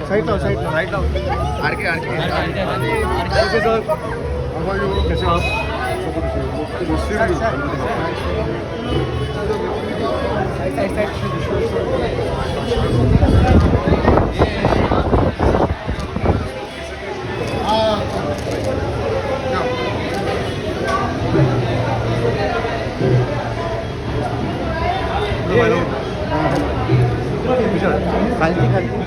Side लाव side लाव RK RK sir कैसे हो खालती खालती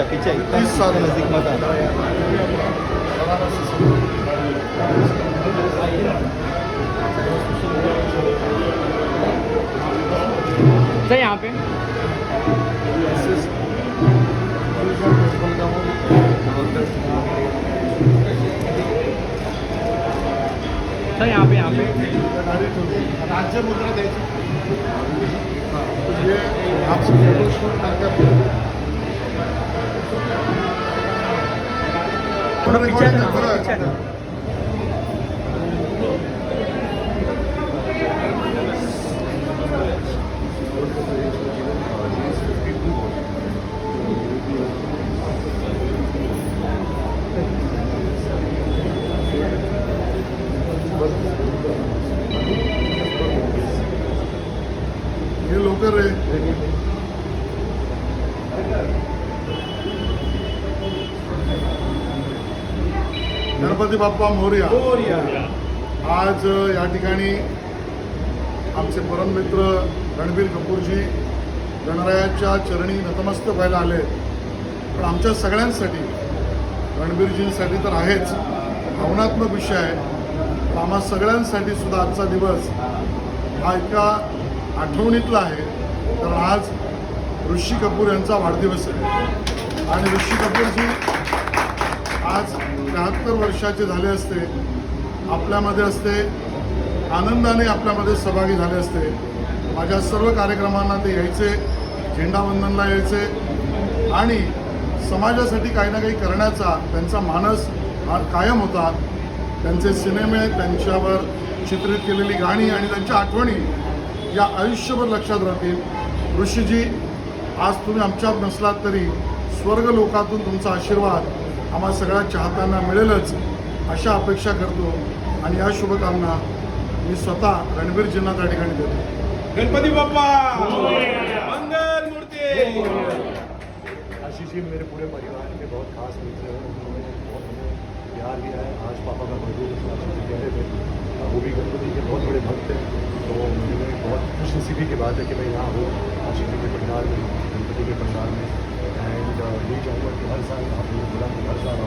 पीछे नजदीक मत आना सर यहाँ पे सर यहाँ पे राज्य मुद्रा द्यायची हे लवकर रे गणपती बाप्पा मोरया. आज या ठिकाणी आमचे परममित्र रणबीर कपूरजी गणरायाच्या चरणी नतमस्तक व्हायला आले. पण आमच्या सगळ्यांसाठी रणबीरजींसाठी तर आहेच भावनात्मक विषय आहे. आम्हा सगळ्यांसाठी सुद्धा आजचा दिवस हा एका आठवणीतला आहे. कारण आज ऋषी कपूर यांचा वाढदिवस आहे आणि ऋषी कपूरजी आज 73 वर्षाचे झाले असते, आपल्यामध्ये असते, आनंदाने आपल्यामध्ये सहभागी झाले असते. माझ्या सर्व कार्यक्रमांना ते यायचे, झेंडावंदनला यायचे आणि समाजासाठी काही ना काही करण्याचा त्यांचा मानस हा कायम होता. त्यांचे सिनेमे, त्यांच्यावर चित्रित केलेली गाणी आणि त्यांच्या आठवणी या आयुष्यभर लक्षात राहतील. ऋषीजी, आज तुम्ही आमच्यात नसलात तरी स्वर्ग लोकातून तुमचा आशीर्वाद आम्हा सगळ्या चाहत्यांना मिळेलच अशा अपेक्षा करतो आणि या शुभकामना मी स्वतः रणबीरजींना त्या ठिकाणी देतो. गणपती बाप्पा मंगल मूर्ती. आशीष जी मेरे पूरे परिवार के बहुत खास मित्र हैं. उन्होंने बहुत हमें प्यार दिया है. आज पापा का बर्थडे कह रहे थे, वो भी गणपति के बहुत बड़े भक्त हैं. तो मुझे बहुत खुशनसीबी की बात है कि मैं यहाँ हूँ आशीष जी के पंडाल में, गणपति के पंडाल में. एंड यही चाहूँगा कि हर साल आप मुझे बुला के हर साल